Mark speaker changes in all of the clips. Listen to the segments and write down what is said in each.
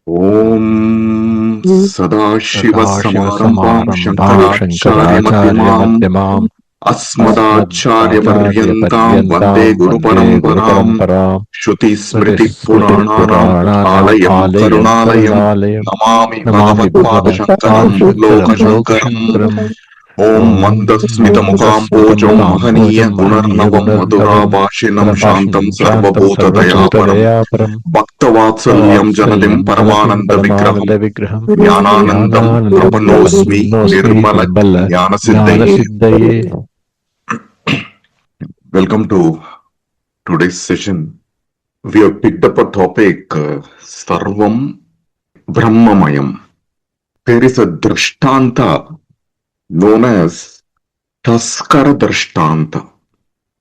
Speaker 1: Om Sadashiva Samarambam
Speaker 2: Sadashiva-Samarambam
Speaker 1: Shankaracharya
Speaker 2: Shankaracharya-Madhyamam
Speaker 1: Asmadacharya Paryantam Vande
Speaker 2: Asmadacharya-Paryantam
Speaker 1: Guru
Speaker 2: Vande Guru
Speaker 1: Paramparam
Speaker 2: Paramparam
Speaker 1: Shruti Smriti Purananam
Speaker 2: Shruti-Smriti-Purananam
Speaker 1: Alayam
Speaker 2: Alayam
Speaker 1: Karunalayam
Speaker 2: Karunalayam
Speaker 1: Namami
Speaker 2: Namami
Speaker 1: Bhagavad Shankaram Loka
Speaker 2: Bhagavad-Padma-Shankaram
Speaker 1: Shankaram
Speaker 2: Lokashankaram
Speaker 1: Om
Speaker 2: Om
Speaker 1: Mandasmita Mukam Pojam
Speaker 2: Mandasmitamukam
Speaker 1: Mahaniya
Speaker 2: Pujam Mahaniya
Speaker 1: Gunarnavam Madhura
Speaker 2: Gunarnavam
Speaker 1: Bhashinam Shantam
Speaker 2: Prabhashanam Shantam
Speaker 1: Sarvabhuta Dayaparam
Speaker 2: Sarvabhuta-Dayaparam
Speaker 1: Bhaktavatsalyam Janadim
Speaker 2: Vavatsalyam Jaladim
Speaker 1: Paramananda Vigraham
Speaker 2: Paramahananda-Vigraham
Speaker 1: Jnananandam
Speaker 2: Jnananandam
Speaker 1: Prapanosmi
Speaker 2: Prabhanosmi
Speaker 1: Nirmala
Speaker 2: Nirmala
Speaker 1: Jnanasiddhaye.
Speaker 2: Jnana-Siddhaye.
Speaker 1: Welcome to today's session. We have picked up a topic, Sarvam Brahmamayam. There is a Drishtanta known as Taskara Drishtanta.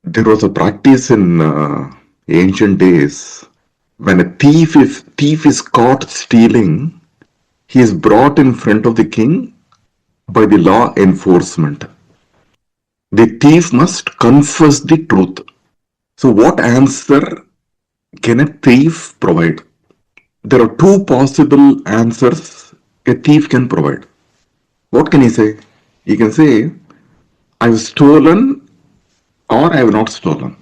Speaker 1: There was a practice in ancient days when a thief is caught stealing, he is brought in front of the king by the law enforcement. The thief must confess the truth. So what answer can a thief provide? There are two possible answers a thief can provide. What can he say? He can say, I've stolen or I have not stolen.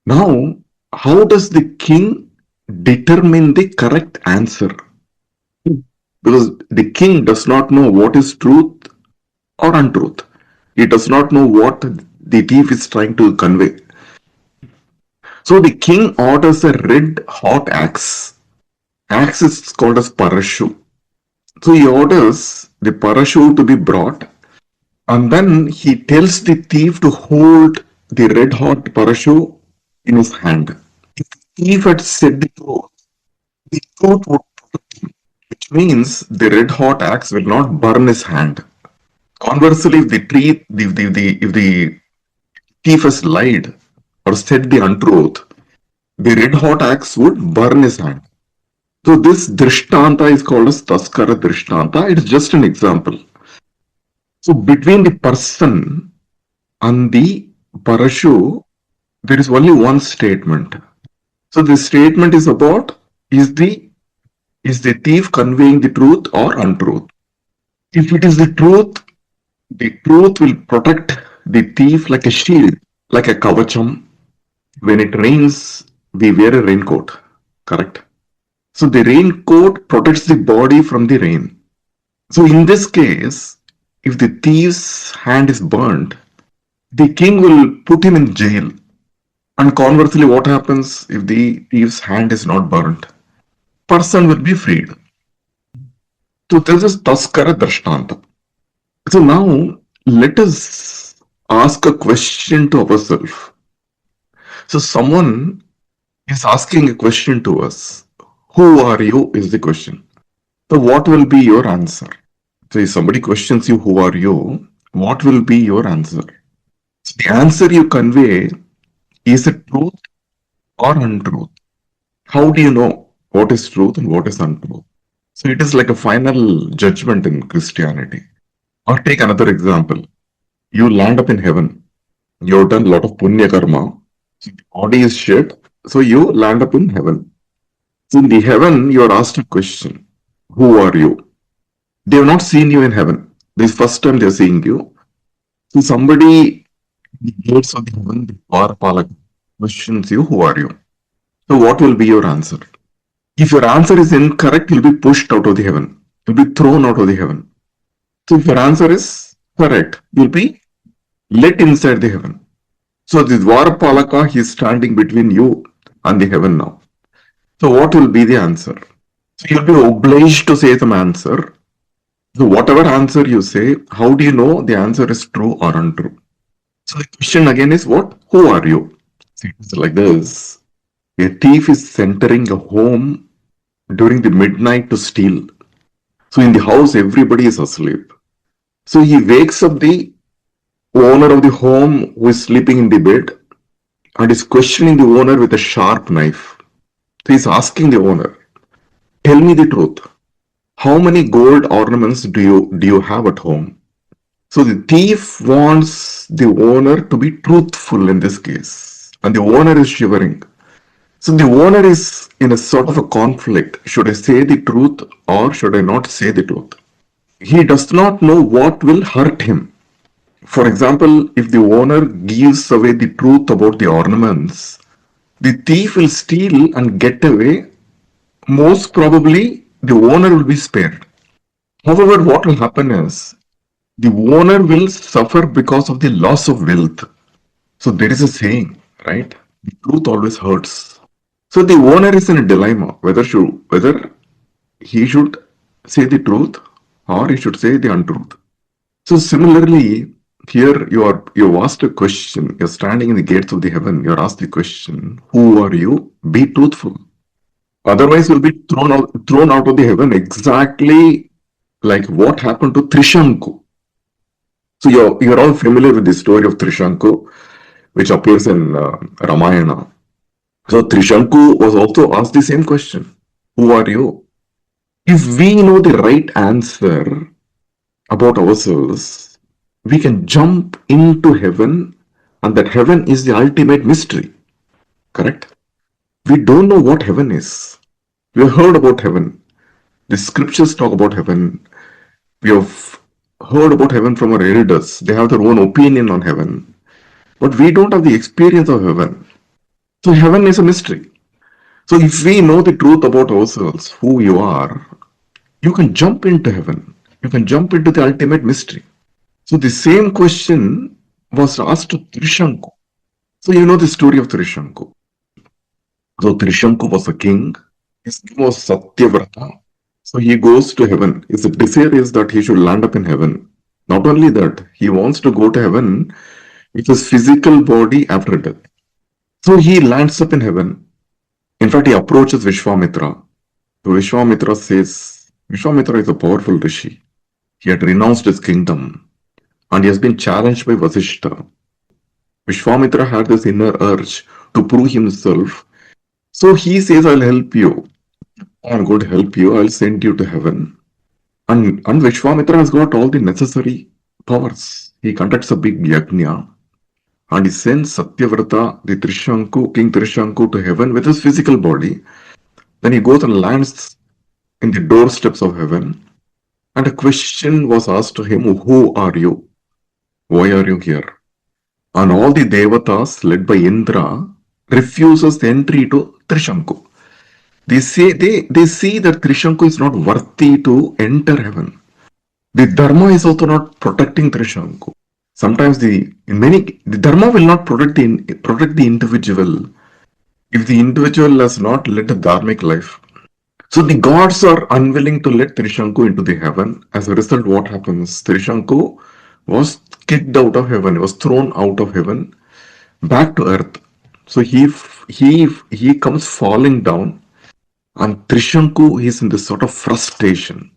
Speaker 1: Now, how does the king determine the correct answer? Because the king does not know what is truth or untruth. He does not know what the thief is trying to convey. So the king orders a red hot axe. Axe is called as parashu. So he orders the parashu to be brought, and then he tells the thief to hold the red hot parashu in his hand. If the thief had said the truth would protect him, which means the red hot axe will not burn his hand. Conversely, if the thief has lied or said the untruth, the red hot axe would burn his hand. So this drishtanta is called as taskara drishtanta. It is just an example. So between the person and the parashu, there is only one statement. So this statement is about is the thief conveying the truth or untruth. If it is the truth will protect the thief like a shield, like a kavacham. When it rains, we wear a raincoat, correct? So the raincoat protects the body from the rain. So in this case, if the thief's hand is burnt, the king will put him in jail. And conversely, what happens if the thief's hand is not burnt? Person will be freed. So this is Taskara Drishtanta. So now let us ask a question to ourselves. So someone is asking a question to us. Who are you is the question. So what will be your answer? So if somebody questions you, who are you? What will be your answer? So the answer you convey is it truth or untruth? How do you know what is truth and what is untruth? So it is like a final judgment in Christianity. Or take another example. You land up in heaven. You've done a lot of punya karma. So the body is shed. So you land up in heaven. So in the heaven, you are asked a question. Who are you? They have not seen you in heaven. This is first time they are seeing you. So somebody in the gates of the heaven, the Dwarpalak, questions you, who are you? So what will be your answer? If your answer is incorrect, you'll be pushed out of the heaven. You'll be thrown out of the heaven. So if your answer is correct, you'll be let inside the heaven. So the Dwarpalaka, he is standing between you and the heaven now. So what will be the answer? So you'll be obliged to say some answer. So whatever answer you say, how do you know the answer is true or untrue? So the question again is what? Who are you? See, it's like this. A thief is entering a home during the midnight to steal. So in the house, everybody is asleep. So he wakes up the owner of the home who is sleeping in the bed and is questioning the owner with a sharp knife. So he's asking the owner, tell me the truth. How many gold ornaments do you have at home? So the thief wants the owner to be truthful in this case. And the owner is shivering. So the owner is in a sort of a conflict. Should I say the truth or should I not say the truth? He does not know what will hurt him. For example, if the owner gives away the truth about the ornaments, the thief will steal and get away. Most probably, the owner will be spared. However, what will happen is the owner will suffer because of the loss of wealth. So there is a saying, right? The truth always hurts. So the owner is in a dilemma whether he should say the truth or he should say the untruth. So similarly, here you asked a question. You're standing in the gates of the heaven. You're asked the question, "Who are you? Be truthful. Otherwise, you'll be thrown out of the heaven." Exactly like what happened to Trishanku. So you're all familiar with the story of Trishanku, which appears in Ramayana. So Trishanku was also asked the same question: "Who are you?" If we know the right answer about ourselves, we can jump into heaven, and that heaven is the ultimate mystery. Correct? We don't know what heaven is. We have heard about heaven. The scriptures talk about heaven. We have heard about heaven from our elders. They have their own opinion on heaven. But we don't have the experience of heaven. So heaven is a mystery. So if we know the truth about ourselves, who you are, you can jump into heaven. You can jump into the ultimate mystery. So the same question was asked to Trishanku. So you know the story of Trishanku. So Trishanku was a king. His name was Satyavrata. So he goes to heaven. His desire is that he should land up in heaven. Not only that, he wants to go to heaven with his physical body after death. So he lands up in heaven. In fact, he approaches Vishwamitra. So Vishwamitra says, Vishwamitra is a powerful rishi. He had renounced his kingdom and he has been challenged by Vasishta. Vishwamitra had this inner urge to prove himself. So he says, I'll help you. I'm going to help you. I'll send you to heaven. And Vishwamitra has got all the necessary powers. He conducts a big yajna and he sends Satyavrata, the Trishanku, King Trishanku, to heaven with his physical body. Then he goes and lands in the doorsteps of heaven. And a question was asked to him, who are you? Why are you here? And all the devatas led by Indra refuses the entry to Trishanku. They see that Trishanku is not worthy to enter heaven. The Dharma is also not protecting Trishanku. Sometimes the Dharma will not protect the individual if the individual has not led a dharmic life. So the gods are unwilling to let Trishanku into the heaven. As a result, what happens? Trishanku was kicked out of heaven. He was thrown out of heaven back to earth. So he comes falling down, and Trishanku is in this sort of frustration,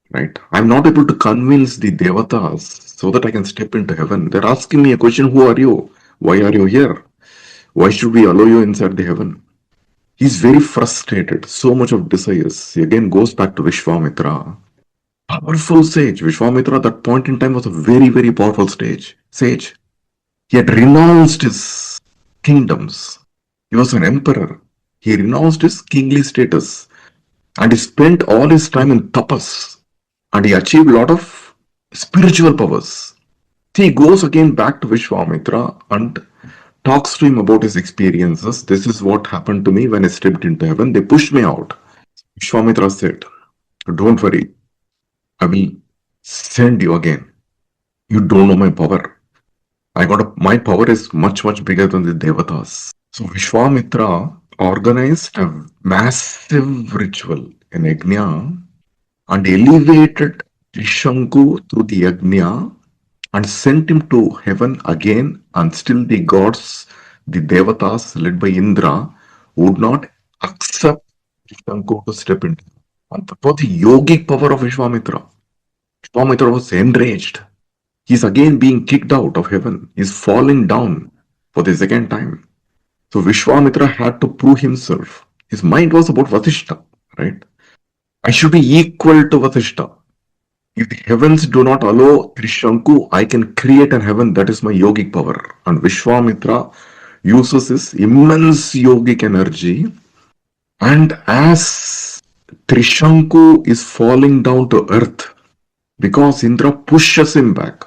Speaker 1: right? I'm not able to convince the devatas so that I can step into heaven. They're asking me a question: who are you? Why are you here? Why should we allow you inside the heaven? He's very frustrated, so much of desires. He again goes back to Vishwamitra. Powerful sage. Vishwamitra at that point in time was a very, very powerful sage. He had renounced his kingdoms. He was an emperor. He renounced his kingly status and he spent all his time in tapas and he achieved a lot of spiritual powers. He goes again back to Vishwamitra and talks to him about his experiences. This is what happened to me when I stepped into heaven. They pushed me out. Vishwamitra said, don't worry, I will send you again. You don't know my power. My power is much, much bigger than the Devatas. So Vishwamitra organized a massive ritual in Yajna and elevated Trishanku through the Yajna and sent him to heaven again, and still the gods, the Devatas led by Indra, would not accept Trishanku to step into. And that was the yogic power of Vishwamitra. Vishwamitra was enraged. He's again being kicked out of heaven. He's falling down for the second time. So Vishwamitra had to prove himself. His mind was about Vasishta, right? I should be equal to Vasishta. If the heavens do not allow Trishanku, I can create a heaven. That is my yogic power. And Vishwamitra uses his immense yogic energy, and as Trishanku is falling down to earth, because Indra pushes him back,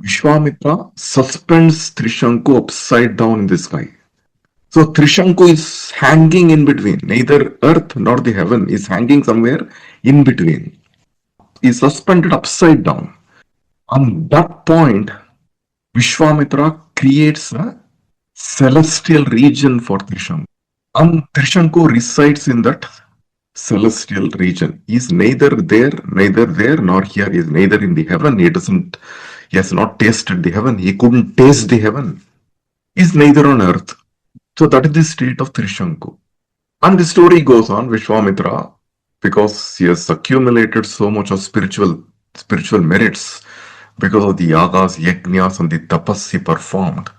Speaker 1: Vishwamitra suspends Trishanku upside down in the sky. So Trishanku is hanging in between. Neither earth nor the heaven is hanging somewhere in between. He is suspended upside down. On that point, Vishwamitra creates a celestial region for Trishanku. And Trishanku resides in that celestial region. He is neither there nor here. He is neither in the heaven. He has not tasted the heaven. He couldn't taste the heaven. He is neither on earth. So that is the state of Trishanku. And the story goes on, Vishwamitra, because he has accumulated so much of spiritual merits because of the yagas, yajnas, and the tapas he performed.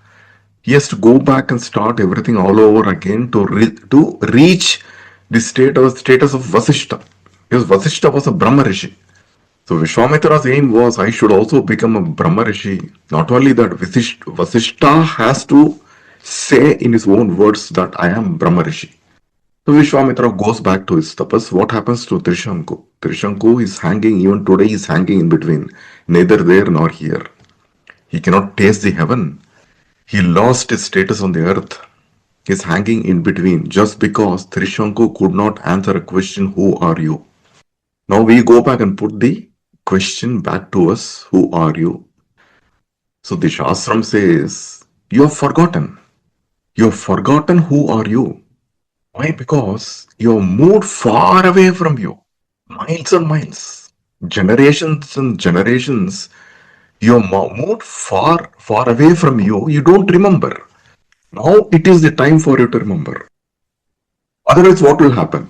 Speaker 1: He has to go back and start everything all over again to reach the status of Vasishta. Because Vasishta was a Brahma Rishi. So Vishwamitra's aim was, I should also become a Brahma Rishi. Not only that, Vasishta has to say in his own words that I am Brahma Rishi. So Vishwamitra goes back to his tapas. What happens to Trishanku? Trishanku is hanging, even today is hanging in between, neither there nor here. He cannot taste the heaven. He lost his status on the earth. He is hanging in between just because Trishanku could not answer a question, who are you? Now we go back and put the question back to us, who are you? So the Shastram says, you have forgotten. You have forgotten who are you. Why? Because you have moved far away from you. Miles and miles. Generations and generations. You have moved far away from you. You don't remember. Now it is the time for you to remember. Otherwise, what will happen?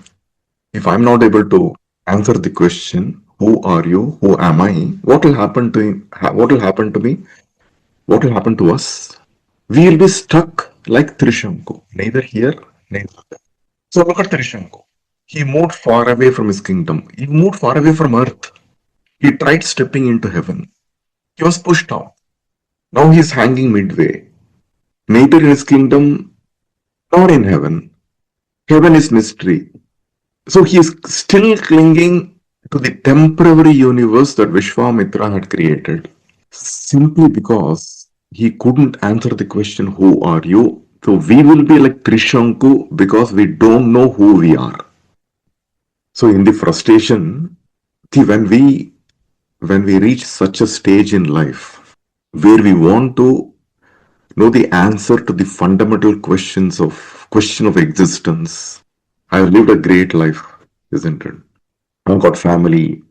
Speaker 1: If I'm not able to answer the question, who are you? Who am I? What will happen to me? What will happen to us? We will be stuck like Trishanku, neither here, neither there. So look at Trishanku. He moved far away from his kingdom. He moved far away from earth. He tried stepping into heaven. He was pushed out. Now he is hanging midway, neither in his kingdom nor in heaven. Heaven is mystery. So he is still clinging to the temporary universe that Vishwamitra had created, simply because he couldn't answer the question, who are you? So we will be like Trishanku because we don't know who we are. So in the frustration, when we reach such a stage in life where we want to know the answer to the fundamental question of existence. I have lived a great life, isn't it? I've got family.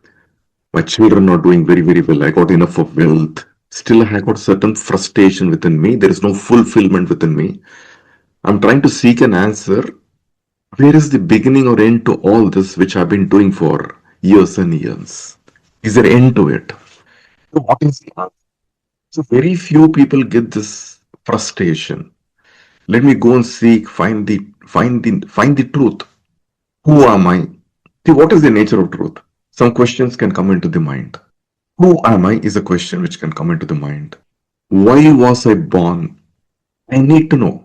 Speaker 1: My children are doing very, very well. I got enough of wealth. Still, I got certain frustration within me. There is no fulfillment within me. I'm trying to seek an answer. Where is the beginning or end to all this which I've been doing for years and years? Is there end to it? So what is the answer? So very few people get this frustration. Let me go and seek, find the truth. Who am I? See, what is the nature of truth? Some questions can come into the mind. Who am I is a question which can come into the mind. Why was I born? I need to know.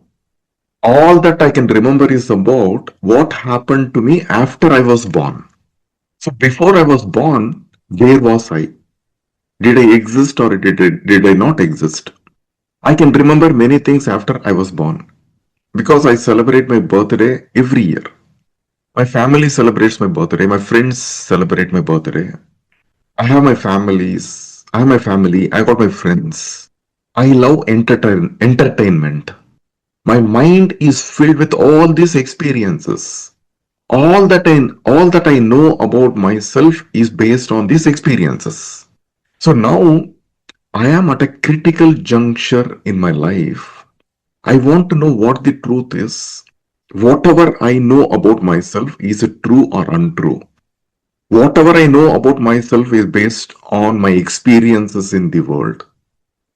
Speaker 1: All that I can remember is about what happened to me after I was born. So before I was born, where was I? Did I exist or did I not exist? I can remember many things after I was born because I celebrate my birthday every year. My family celebrates my birthday. My friends celebrate my birthday. I have my families. I have my family. I got my friends. I love entertainment. My mind is filled with all these experiences. All that I know about myself is based on these experiences. So now I am at a critical juncture in my life. I want to know what the truth is. Whatever I know about myself, is it true or untrue? Whatever I know about myself is based on my experiences in the world.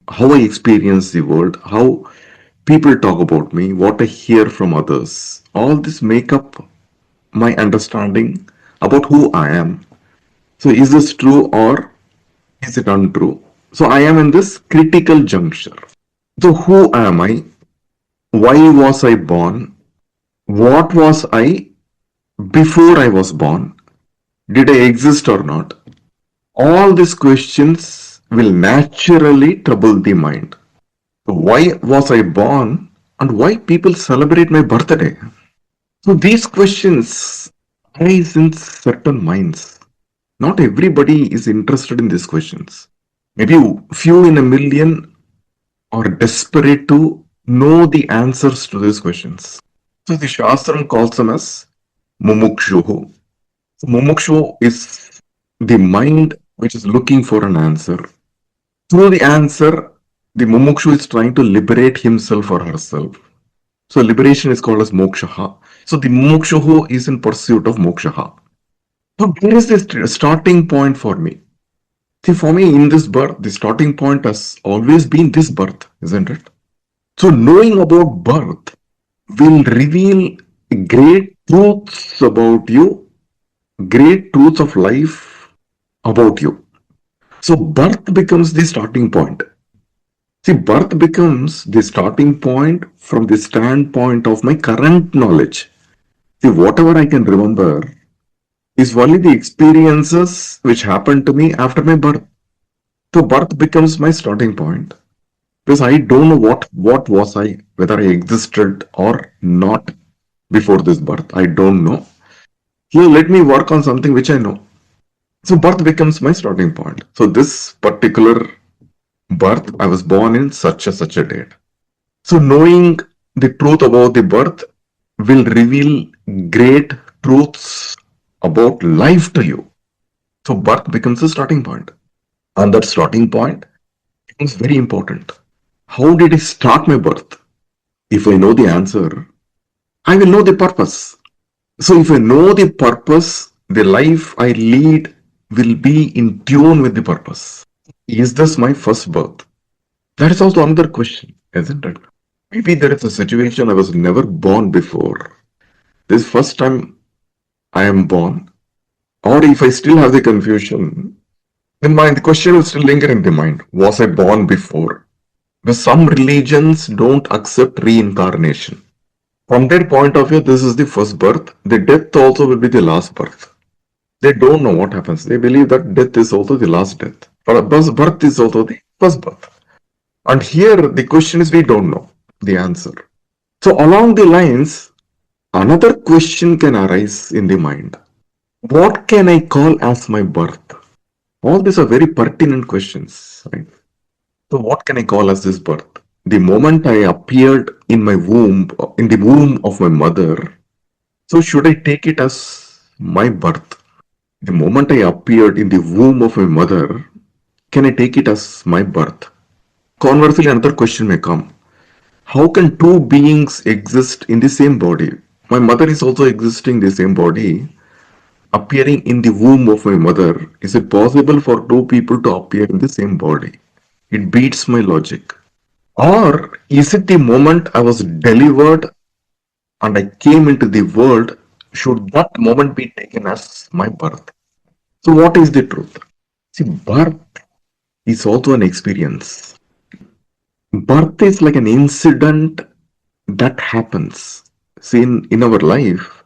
Speaker 1: How I experience the world, how people talk about me, what I hear from others. All this make up my understanding about who I am. So is this true or is it untrue? So I am in this critical juncture. So who am I? Why was I born? What was I before I was born? Did I exist or not? All these questions will naturally trouble the mind. Why was I born and why people celebrate my birthday? So these questions arise in certain minds. Not everybody is interested in these questions. Maybe few in a million are desperate to know the answers to these questions. So the Shastram calls them as mumukshuhu. So mumukshu is the mind which is looking for an answer. Through the answer, the mumukshu is trying to liberate himself or herself. So liberation is called as moksha. So the mumukshu is in pursuit of moksha. So where is this starting point for me? See, for me in this birth, the starting point has always been this birth, isn't it? So knowing about birth will reveal great truths about you, great truths of life about you. So birth becomes the starting point. See, birth becomes the starting point from the standpoint of my current knowledge. See, whatever I can remember is only the experiences which happened to me after my birth. So birth becomes my starting point because I don't know what was I, whether I existed or not before this birth. I don't know. Here, let me work on something which I know. So birth becomes my starting point. So this particular birth, I was born in such a date. So knowing the truth about the birth will reveal great truths about life to you. So birth becomes a starting point. And that starting point is very important. How did I start my birth? If I know the answer, I will know the purpose. So if I know the purpose, the life I lead will be in tune with the purpose. Is this my first birth? That is also another question, isn't it? Maybe there is a situation I was never born before. This first time I am born, or if I still have the confusion, then the question will still linger in the mind. Was I born before? Because some religions don't accept reincarnation. From their point of view, this is the first birth. The death also will be the last birth. They don't know what happens. They believe that death is also the last death. But birth is also the first birth. And here the question is we don't know the answer. So along the lines, another question can arise in the mind. What can I call as my birth? All these are very pertinent questions, right? So what can I call as this birth? The moment I appeared in my womb, in the womb of my mother, so should I take it as my birth? The moment I appeared in the womb of my mother, can I take it as my birth? Conversely, another question may come. How can two beings exist in the same body? My mother is also existing in the same body, appearing in the womb of my mother. Is it possible for two people to appear in the same body? It beats my logic. Or is it the moment I was delivered and I came into the world, should that moment be taken as my birth? So, what is the truth? See, birth is also an experience. Birth is like an incident that happens. See, in our life,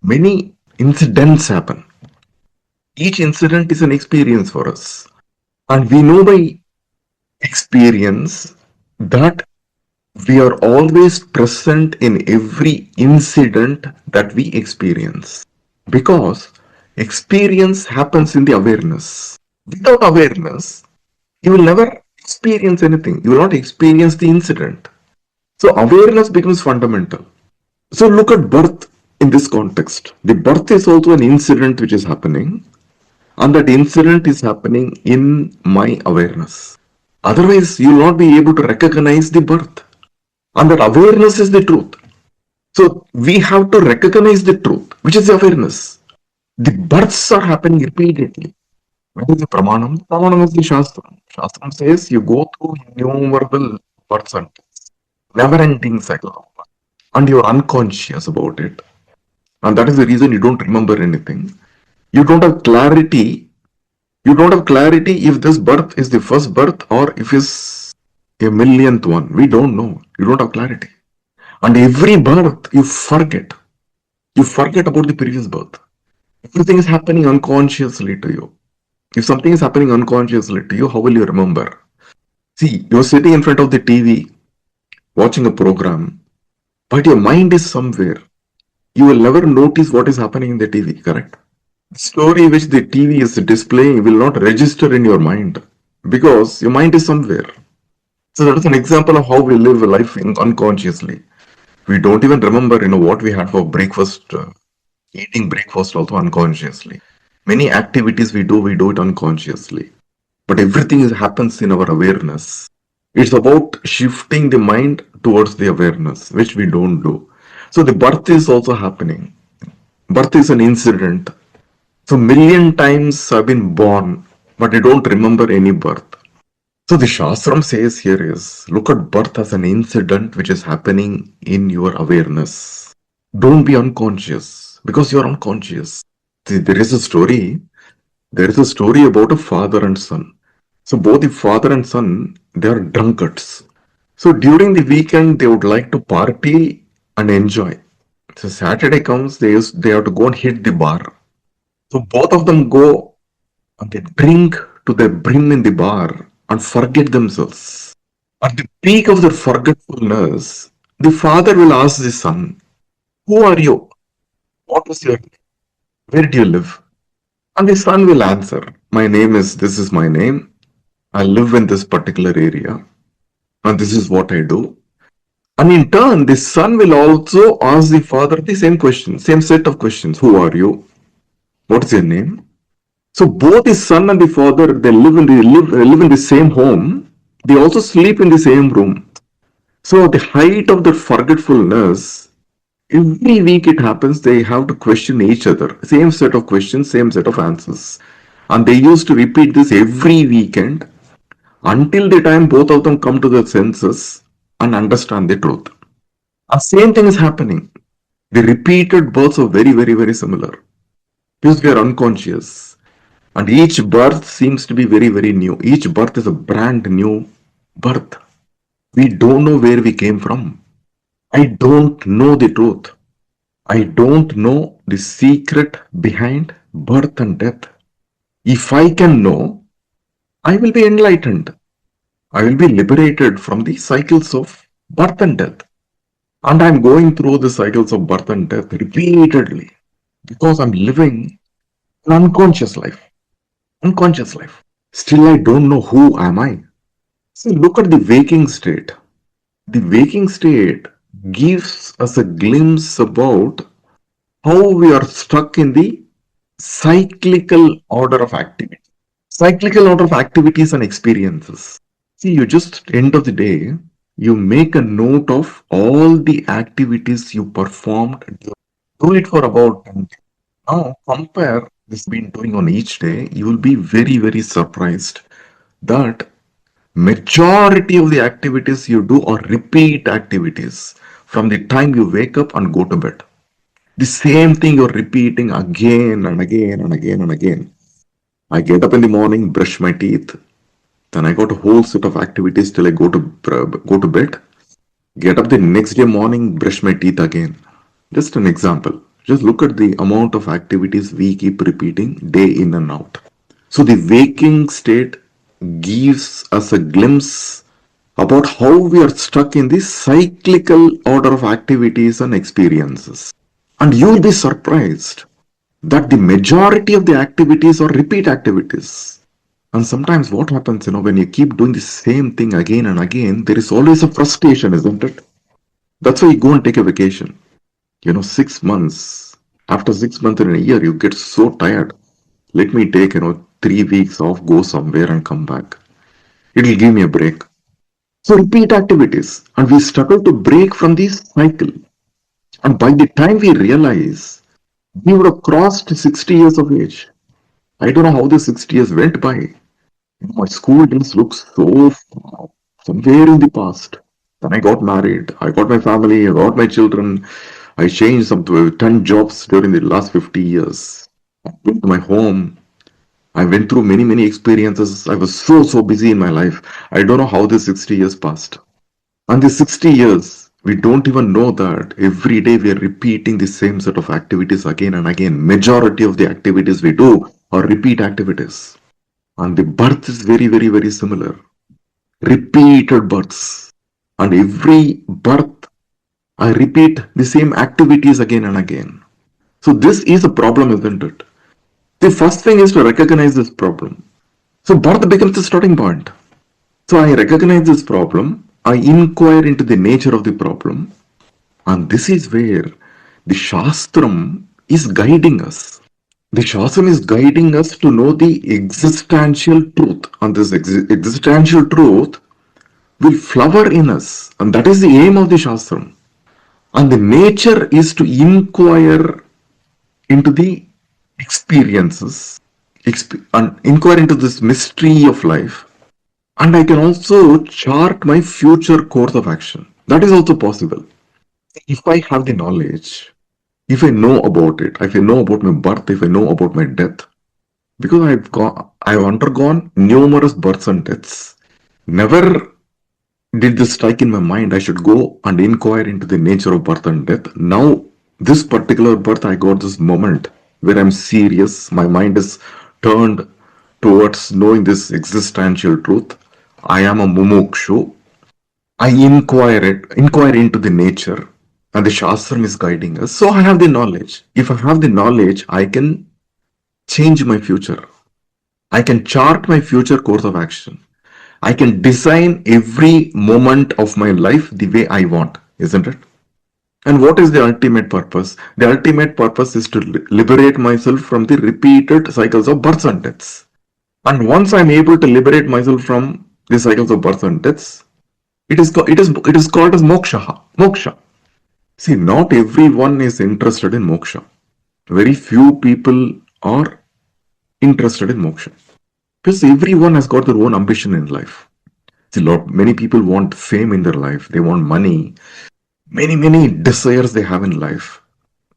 Speaker 1: many incidents happen. Each incident is an experience for us. And we know by experience that we are always present in every incident that we experience because experience happens in the awareness. Without awareness, you will never experience anything. You will not experience the incident. So awareness becomes fundamental. So look at birth in this context. The birth is also an incident which is happening, and that incident is happening in my awareness. Otherwise, you will not be able to recognize the birth. And that awareness is the truth. So we have to recognize the truth, which is the awareness. The births are happening repeatedly. What is the pramanam? Pramanam is the Shastram. Shastram says you go through innumerable births and deaths, never-ending cycle of birth, and you're unconscious about it. And that is the reason you don't remember anything. You don't have clarity. You don't have clarity if this birth is the first birth or if it's a millionth one. We don't know. You don't have clarity. And every birth, you forget. You forget about the previous birth. Everything is happening unconsciously to you. If something is happening unconsciously to you, how will you remember? See, you're sitting in front of the TV, watching a program, but your mind is somewhere. You will never notice what is happening in the TV, correct? The story which the TV is displaying will not register in your mind because your mind is somewhere. So that is an example of how we live a life unconsciously. We don't even remember, what we had for breakfast, eating breakfast also unconsciously. Many activities we do it unconsciously. But everything happens in our awareness. It's about shifting the mind towards the awareness, which we don't do. So the birth is also happening. Birth is an incident. So million times I've been born, but I don't remember any birth. So the Shastram says here is look at birth as an incident which is happening in your awareness. Don't be unconscious because you're unconscious. See, there is a story about a father and son. So both the father and son, they are drunkards. So during the weekend, they would like to party and enjoy. So Saturday comes, they have to go and hit the bar. So both of them go and they drink to the brim in the bar and forget themselves. At the peak of their forgetfulness, the father will ask the son, "Who are you? What is your name? Where do you live?" And the son will answer, This is my name. I live in this particular area, and this is what I do." And in turn, the son will also ask the father the same question, same set of questions. Who are you? What's your name? So both the son and the father, they live in the same home. They also sleep in the same room. So at the height of their forgetfulness, every week it happens, they have to question each other. Same set of questions, same set of answers. And they used to repeat this every weekend until the time both of them come to their senses and understand the truth. The same thing is happening. The repeated births are very, very, very similar because we are unconscious. And each birth seems to be very, very new. Each birth is a brand new birth. We don't know where we came from. I don't know the truth. I don't know the secret behind birth and death. If I can know, I will be enlightened. I will be liberated from the cycles of birth and death. And I'm going through the cycles of birth and death repeatedly because I'm living an unconscious life. Unconscious life. Still, I don't know who am I. See, look at the waking state. The waking state gives us a glimpse about how we are stuck in the cyclical order of activity. Cyclical order of activities and experiences. See, you just, end of the day, you make a note of all the activities you performed. Do it for about 10 days. Now, compare this been doing on each day. You will be very, very surprised that majority of the activities you do are repeat activities from the time you wake up and go to bed. The same thing you're repeating again and again and again and again. I get up in the morning, brush my teeth, then I got a whole set of activities till I go to bed. Get up the next day morning, brush my teeth again. Just an example. Just look at the amount of activities we keep repeating day in and out. So the waking state gives us a glimpse about how we are stuck in this cyclical order of activities and experiences. And you will be surprised that the majority of the activities are repeat activities. And sometimes what happens, when you keep doing the same thing again and again, there is always a frustration, isn't it? That's why you go and take a vacation. 6 months, after 6 months in a year, you get so tired. Let me take, 3 weeks off, go somewhere and come back. It'll give me a break. So repeat activities. And we struggle to break from this cycle. And by the time we realize, we would have crossed 60 years of age. I don't know how the 60 years went by. My school days look so far, somewhere in the past. Then I got married. I got my family. I got my children. I changed some 10 jobs during the last 50 years. I built my home. I went through many, many experiences. I was so, so busy in my life. I don't know how the 60 years passed. And the 60 years, We don't even know that every day we are repeating the same set of activities again and again. Majority of the activities we do are repeat activities. And the birth is very, very, very similar. Repeated births. And every birth, I repeat the same activities again and again. So this is a problem, isn't it? The first thing is to recognize this problem. So birth becomes the starting point. So I recognize this problem. I inquire into the nature of the problem. And this is where the Shastram is guiding us. The Shastram is guiding us to know the existential truth. And this existential truth will flower in us. And that is the aim of the Shastram. And the nature is to inquire into the experiences and inquire into this mystery of life. And I can also chart my future course of action. That is also possible. If I have the knowledge, if I know about it, if I know about my birth, if I know about my death, because I've undergone numerous births and deaths, never did this strike in my mind I should go and inquire into the nature of birth and death. Now, this particular birth, I got this moment where I'm serious, my mind is turned towards knowing this existential truth. I am a mumukshu. I inquire into the nature, and the Shastram is guiding us. So I have the knowledge. If I have the knowledge, I can change my future. I can chart my future course of action. I can design every moment of my life the way I want, isn't it? And what is the ultimate purpose? The ultimate purpose is to liberate myself from the repeated cycles of births and deaths. And once I'm able to liberate myself from the cycles of births and deaths, it is called as moksha. Moksha. See, not everyone is interested in moksha. Very few people are interested in moksha. Because everyone has got their own ambition in life. See, many people want fame in their life. They want money. Many desires they have in life.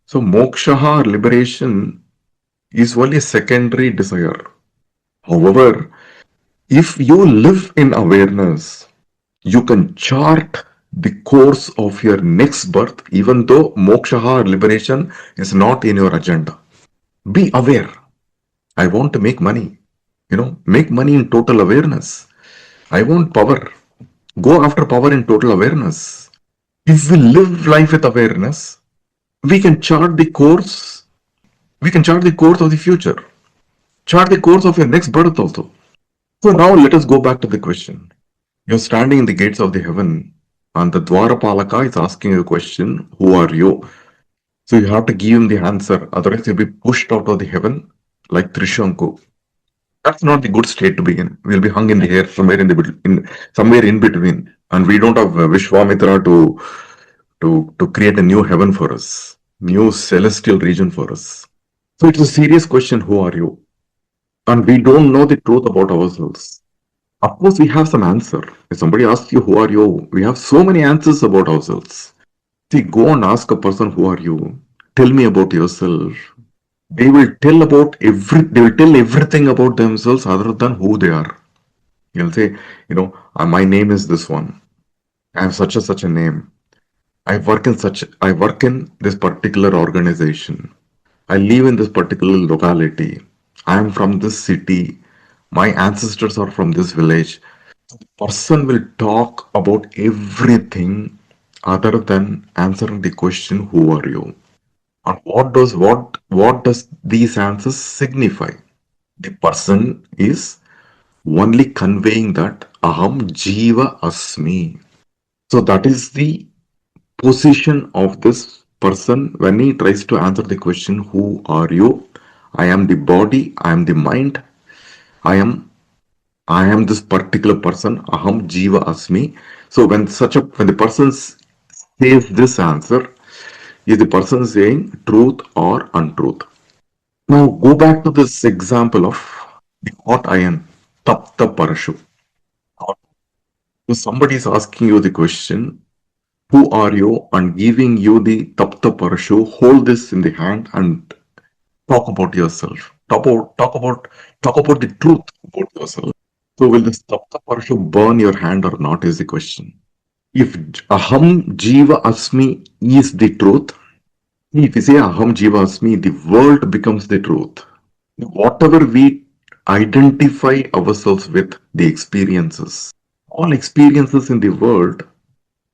Speaker 1: So moksha or liberation is only a secondary desire. However, if you live in awareness, you can chart the course of your next birth, even though moksha or liberation is not in your agenda. Be aware. I want to make money. Make money in total awareness. I want power. Go after power in total awareness. If we live life with awareness, we can chart the course. We can chart the course of the future. Chart the course of your next birth also. So now let us go back to the question. You're standing in the gates of the heaven, and the Dwarapalaka is asking you a question, who are you? So you have to give him the answer, otherwise you'll be pushed out of the heaven like Trishanku. That's not the good state to begin. We'll be hung in the air somewhere somewhere in between, and we don't have Vishwamitra to create a new heaven for us, new celestial region for us. So it's a serious question, who are you? And we don't know the truth about ourselves. Of course, we have some answer. If somebody asks you, who are you? We have so many answers about ourselves. See, go and ask a person, who are you? Tell me about yourself. They will tell everything about themselves other than who they are. You'll say, my name is this one. I have such a name. I work in this particular organization. I live in this particular locality. I am from this city. My ancestors are from this village. Person will talk about everything other than answering the question, who are you? And what does these answers signify? The person is only conveying that aham jiva asmi. So that is the position of this person when he tries to answer the question, who are you? I am the body, I am the mind, I am I am this particular person, aham jiva asmi. So when the person says this answer, is the person saying truth or untruth? Now go back to this example of the hot iron, tapta parashu. So somebody is asking you the question, who are you, and giving you the tapta parashu, hold this in the hand and talk about yourself. Talk about the truth about yourself. So will this tapta parashu burn your hand or not is the question. If aham jiva asmi is the truth, if you say aham jiva asmi, the world becomes the truth. Whatever we identify ourselves with, the experiences, all experiences in the world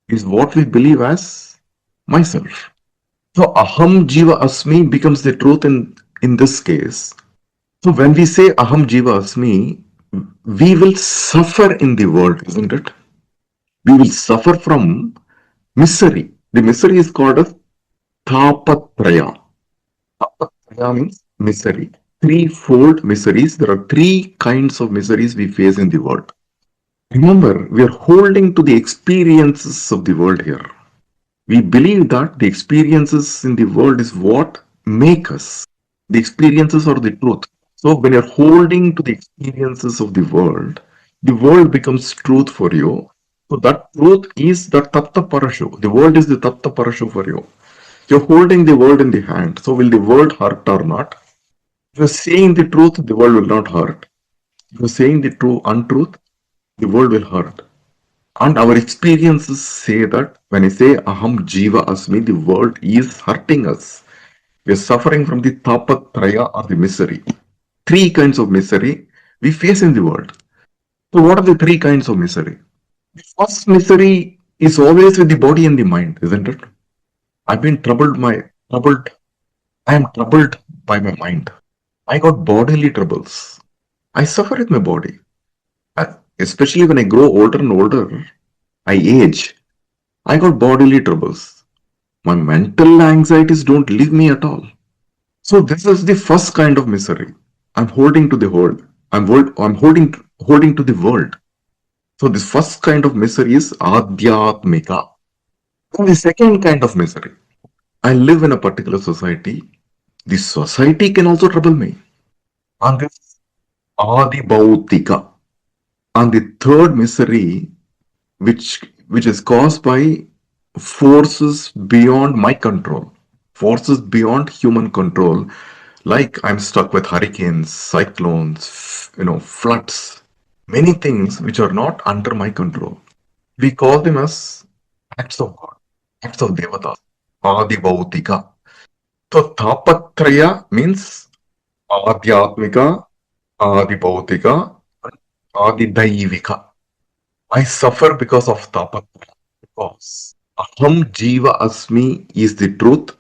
Speaker 1: is what we believe as myself. So aham jiva asmi becomes the truth in this case. So when we say aham jiva asmi, we will suffer in the world, isn't it? We will suffer from misery. The misery is called as tapatraya. Tapatraya means misery. Threefold miseries. There are three kinds of miseries we face in the world. Remember, we are holding to the experiences of the world here. We believe that the experiences in the world is what make us. The experiences are the truth. So when you're holding to the experiences of the world becomes truth for you. So that truth is the Tatta Parashu. The world is the Tatta Parashu for you. You're holding the world in the hand. So will the world hurt or not? If you're saying the truth, the world will not hurt. If you're saying the true untruth, the world will hurt. And our experiences say that when I say Aham Jiva Asmi, the world is hurting us. We are suffering from the tapatraya or the misery. Three kinds of misery we face in the world. So, what are the three kinds of misery? The first misery is always with the body and the mind, isn't it? I've been troubled. I am troubled by my mind. I got bodily troubles. I suffer with my body. Especially when I grow older and older, I age. I got bodily troubles. My mental anxieties don't leave me at all. So this is the first kind of misery. I'm holding to the world. I'm holding to the world. So this first kind of misery is adhyatmika. And the second kind of misery. I live in a particular society. The society can also trouble me. And this is adibhautika. And the third misery, which is caused by forces beyond my control, forces beyond human control, like I'm stuck with hurricanes, cyclones, floods, many things which are not under my control. We call them as acts of God, acts of Devatas, Adibhautika. So Tapatraya means Adhyatmika, Adibhautika, and Adidaivika. I suffer because of Tapatraya, because Aham Jiva Asmi is the truth,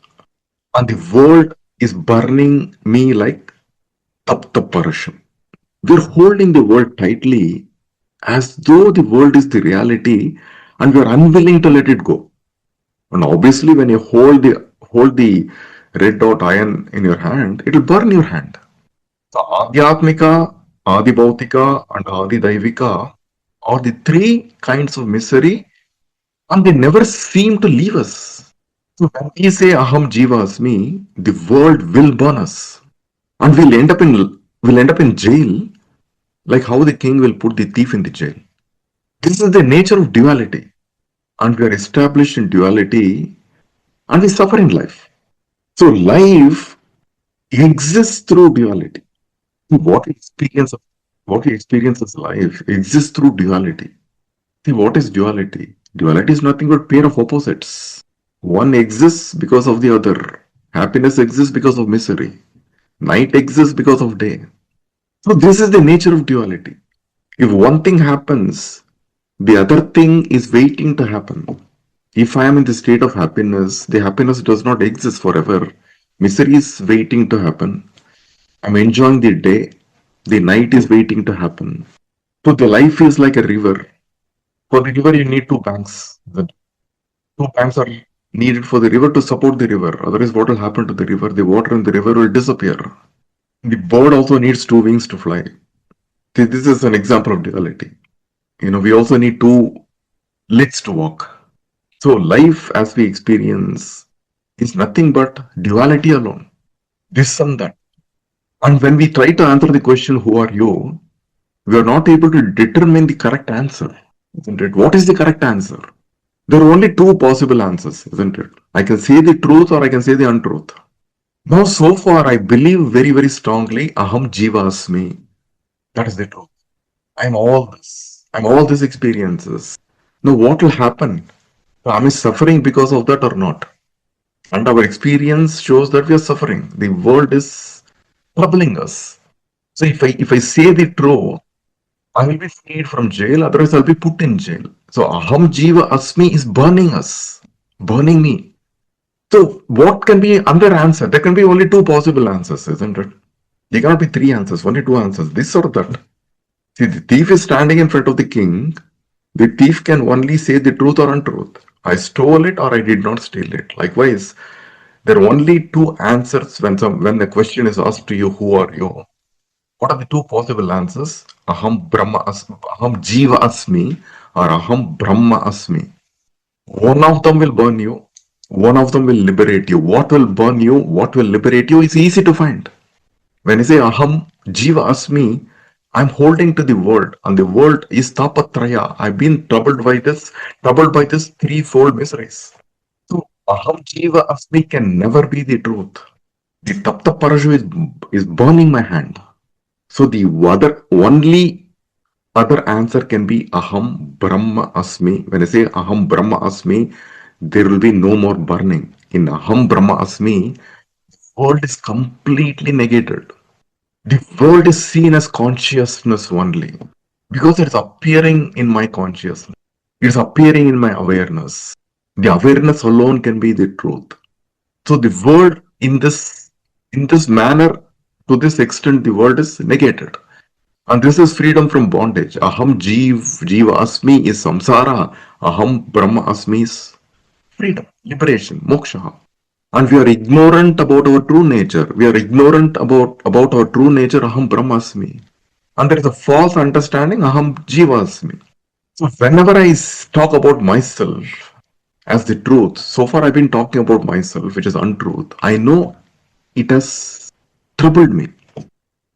Speaker 1: and the world is burning me like Tapta Parasham. We're holding the world tightly as though the world is the reality and we're unwilling to let it go. And obviously, when you hold the red dot iron in your hand, it'll burn your hand. The Adhyatmika, Adibhautika, and Adidaivika are the three kinds of misery, and they never seem to leave us. So when we say Aham Jiva Asmi, the world will burn us. And we'll end up in jail, like how the king will put the thief in the jail. This is the nature of duality. And we are established in duality and we suffer in life. So life exists through duality. What we experience what we experience as life exists through duality. See, what is duality? Duality is nothing but pair of opposites. One exists because of the other. Happiness exists because of misery. Night exists because of day. So this is the nature of duality. If one thing happens, the other thing is waiting to happen. If I am in the state of happiness, the happiness does not exist forever. Misery is waiting to happen. I'm enjoying the day. The night is waiting to happen. So the life is like a river. For the river, you need two banks. The two banks are needed for the river to support the river. Otherwise, what will happen to the river? The water in the river will disappear. The bird also needs two wings to fly. This is an example of duality. We also need two legs to walk. So life as we experience is nothing but duality alone. This and that. And when we try to answer the question, who are you? We are not able to determine the correct answer. Isn't it? What is the correct answer? There are only two possible answers, isn't it? I can say the truth or I can say the untruth. Now, so far, I believe very, very strongly, Aham Jiva Asmi. That is the truth. I'm all this. I'm all these experiences. Now, what will happen So am I suffering because of that or not? And our experience shows that we are suffering. The world is troubling us. So if I say the truth, I will be freed from jail, otherwise I'll be put in jail. So Aham Jiva Asmi is burning us, burning me. So what can be another answer? There can be only two possible answers, isn't it? There cannot be three answers, only two answers, this or that. See, the thief is standing in front of the king. The thief can only say the truth or untruth. I stole it or I did not steal it. Likewise, there are only two answers when the question is asked to you, who are you? What are the two possible answers? Aham Jiva Asmi or Aham Brahma Asmi. One of them will burn you, one of them will liberate you. What will burn you, what will liberate you is easy to find. When I say Aham Jiva Asmi, I'm holding to the world, and the world is Tapatraya. I've been troubled by this threefold miseries. So Aham Jiva Asmi can never be the truth. The Tapta Parashu is burning my hand. So the only other answer can be Aham Brahma Asmi. When I say Aham Brahma Asmi, there will be no more burning. In Aham Brahma Asmi, world is completely negated. The world is seen as consciousness only because it's appearing in my consciousness. It's appearing in my awareness. The awareness alone can be the truth. So the world in this manner, to this extent, the world is negated. And this is freedom from bondage. Aham Jiva Asmi is samsara. Aham Brahma Asmi is freedom, liberation, moksha. And we are ignorant about our true nature. We are ignorant about our true nature, Aham Brahmasmi. And there is a false understanding, Aham Jivasmi. So whenever I talk about myself as the truth, so far I've been talking about myself, which is untruth. I know it has troubled me.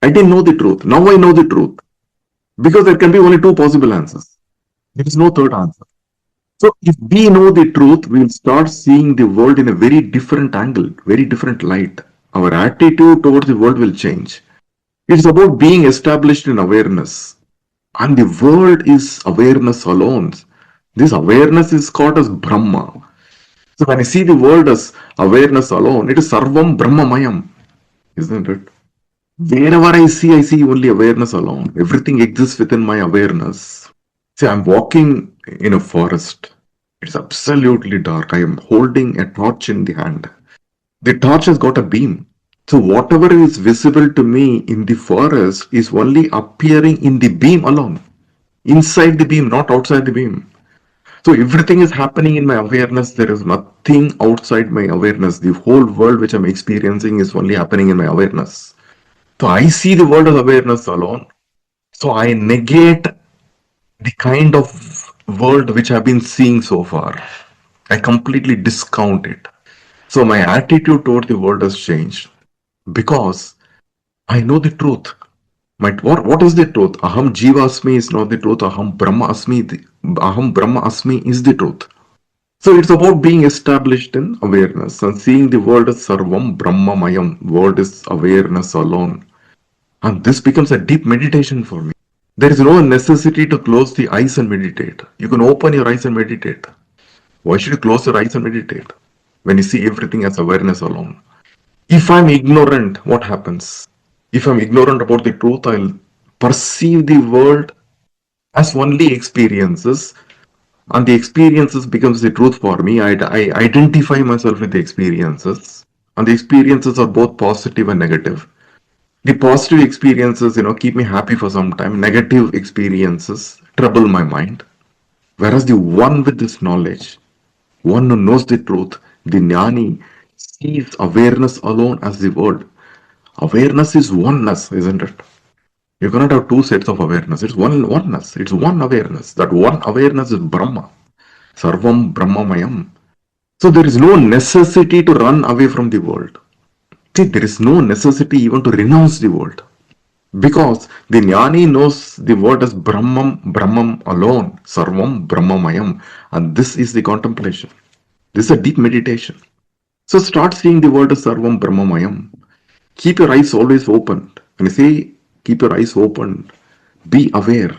Speaker 1: I didn't know the truth. Now I know the truth. Because there can be only two possible answers. There is no third answer. So if we know the truth, we'll start seeing the world in a very different angle, very different light. Our attitude towards the world will change. It's about being established in awareness. And the world is awareness alone. This awareness is called as Brahma. So when I see the world as awareness alone, it is Sarvam Brahmamayam, isn't it? Wherever I see only awareness alone. Everything exists within my awareness. See, I'm walking in a forest. It's absolutely dark. I am holding a torch in the hand. The torch has got a beam. So whatever is visible to me in the forest is only appearing in the beam alone. Inside the beam, not outside the beam. So everything is happening in my awareness. There is nothing outside my awareness. The whole world which I'm experiencing is only happening in my awareness. So I see the world as awareness alone. So I negate the kind of world which I've been seeing so far. I completely discount it. So my attitude toward the world has changed because I know the truth. What is the truth? Aham Jiva Asmi is not the truth. Aham Brahma Asmi is the truth. So it's about being established in awareness and seeing the world as Sarvam Brahmamayam. World is awareness alone. And this becomes a deep meditation for me. There is no necessity to close the eyes and meditate. You can open your eyes and meditate. Why should you close your eyes and meditate when you see everything as awareness alone? If I'm ignorant, what happens? If I'm ignorant about the truth, I'll perceive the world as only experiences, and the experiences becomes the truth for me. I identify myself with the experiences, and the experiences are both positive and negative. The positive experiences, keep me happy for some time. Negative experiences trouble my mind. Whereas the one with this knowledge, one who knows the truth, the jnani, sees awareness alone as the world. Awareness is oneness, isn't it? You cannot have two sets of awareness. It's oneness. It's one awareness. That one awareness is Brahma. Sarvam Brahmamayam. So there is no necessity to run away from the world. See, there is no necessity even to renounce the world. Because the jnani knows the word as Brahmam alone, Sarvam Brahmamayam, and this is the contemplation. This is a deep meditation. So start seeing the word as Sarvam Brahmamayam. Keep your eyes always open. When I say keep your eyes open, be aware.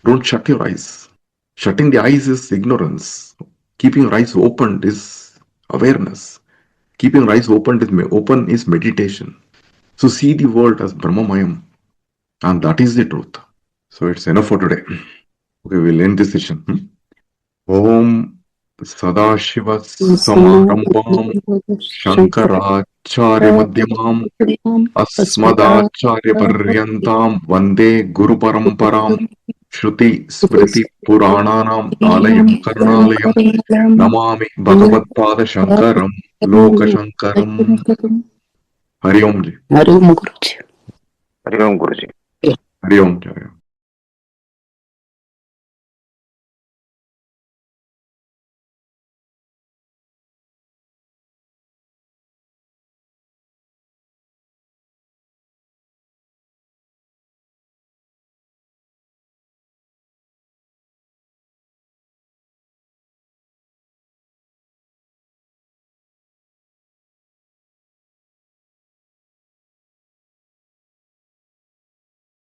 Speaker 1: Don't shut your eyes. Shutting the eyes is ignorance. Keeping eyes open is awareness. Keeping eyes open is meditation. So see the world as Brahmamayam, and that is the truth. So it's enough for today. Okay, we'll end this session. Om Sadashiva Samarambam Shankaracharya Madhyamam Asmadacharya Paryantam Vande Guru Paramparam Shruti Smriti Purananam Alayam Karunalayam Namami Bhagavad Pada Shankaram Loka Shankaram. Hari Om Ji.
Speaker 2: Hari Om Guruji.
Speaker 3: Hari Om Guruji.
Speaker 1: Hari Om Ji.